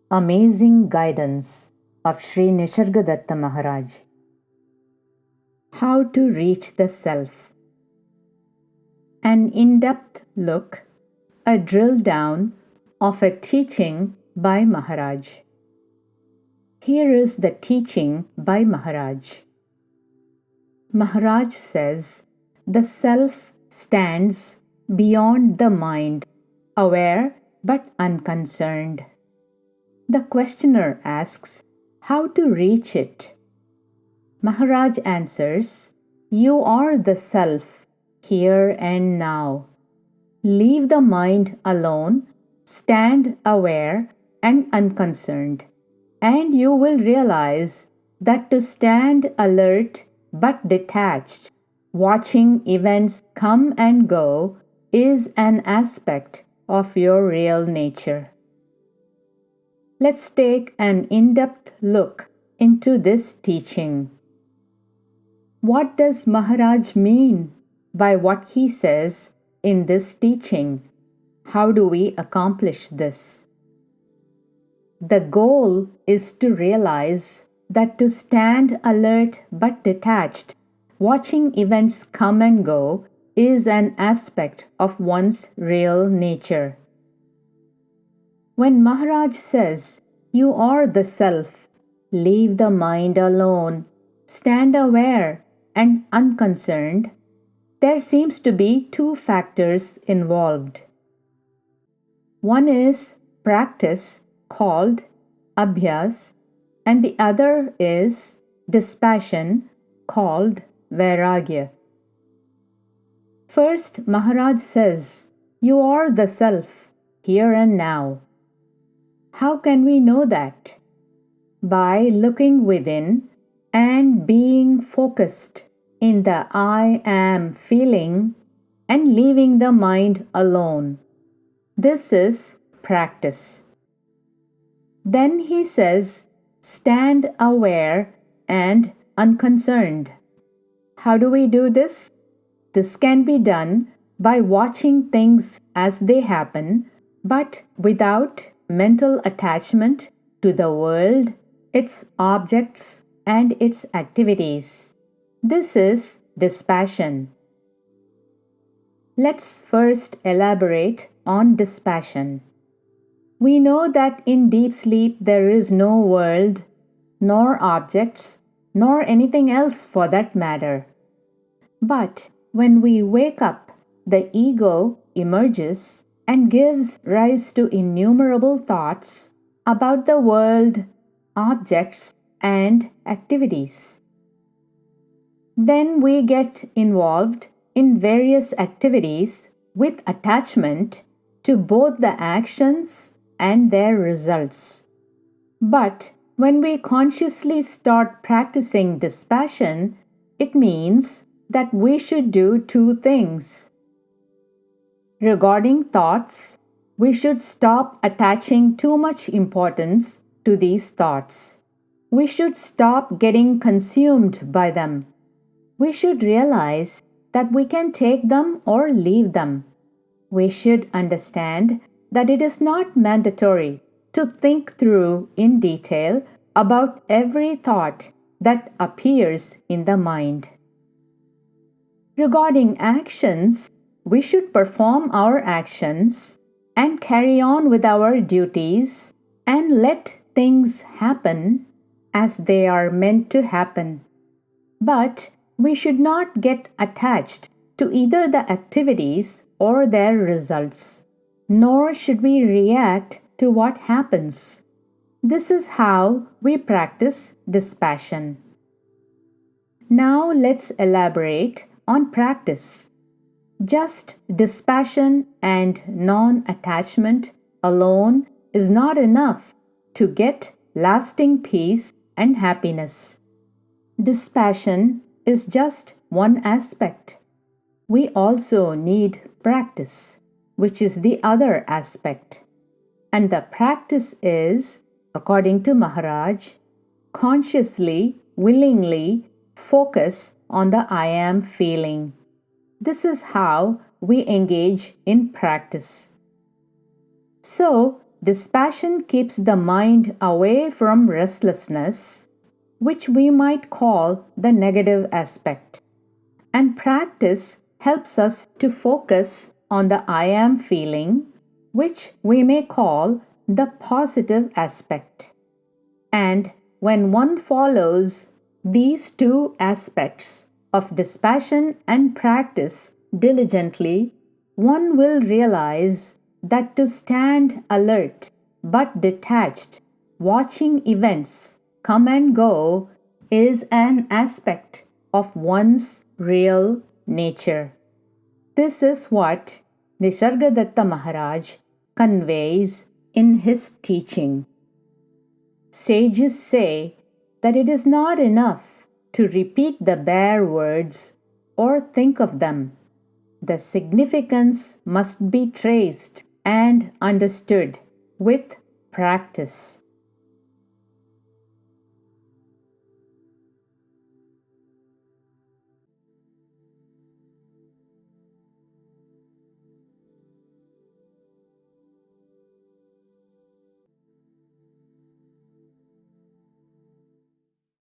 Amazing guidance of Sri Nisargadatta Maharaj. How to reach the self. An in-depth look, a drill down of a teaching by Maharaj. Here is the teaching by Maharaj. Maharaj says, the self stands beyond the mind, aware but unconcerned. The questioner asks, how to reach it? Maharaj answers, you are the self, here and now. Leave the mind alone, stand aware and unconcerned, and you will realize that to stand alert but detached, watching events come and go, is an aspect of your real nature. Let's take an in-depth look into this teaching. What does Maharaj mean by what he says in this teaching? How do we accomplish this? The goal is to realize that to stand alert but detached, watching events come and go, is an aspect of one's real nature. When Maharaj says, you are the self, leave the mind alone, stand aware and unconcerned, there seems to be two factors involved. One is practice called abhyas, and the other is dispassion called vairagya. First, Maharaj says, you are the self, here and now. How can we know that? By looking within and being focused in the I am feeling and leaving the mind alone. This is practice. Then he says, stand aware and unconcerned. How do we do this? This can be done by watching things as they happen, but without mental attachment to the world, its objects, and its activities. This is dispassion. Let's first elaborate on dispassion. We know that in deep sleep there is no world, nor objects, nor anything else for that matter. But when we wake up, the ego emerges and gives rise to innumerable thoughts about the world, objects, and activities. Then we get involved in various activities with attachment to both the actions and their results. But when we consciously start practicing dispassion, it means that we should do two things. Regarding thoughts, we should stop attaching too much importance to these thoughts. We should stop getting consumed by them. We should realize that we can take them or leave them. We should understand that it is not mandatory to think through in detail about every thought that appears in the mind. Regarding actions, we should perform our actions and carry on with our duties and let things happen as they are meant to happen. But we should not get attached to either the activities or their results, nor should we react to what happens. This is how we practice dispassion. Now let's elaborate on practice. Just dispassion and non-attachment alone is not enough to get lasting peace and happiness. Dispassion is just one aspect. We also need practice, which is the other aspect. And the practice is, according to Maharaj, consciously, willingly focus on the I am feeling. This is how we engage in practice. So, dispassion keeps the mind away from restlessness, which we might call the negative aspect. And practice helps us to focus on the I am feeling, which we may call the positive aspect. And when one follows these two aspects of dispassion and practice diligently, one will realize that to stand alert but detached, watching events come and go, is an aspect of one's real nature. This is what Nisargadatta Maharaj conveys in his teaching. Sages say that it is not enough to repeat the bare words or think of them. The significance must be traced and understood with practice.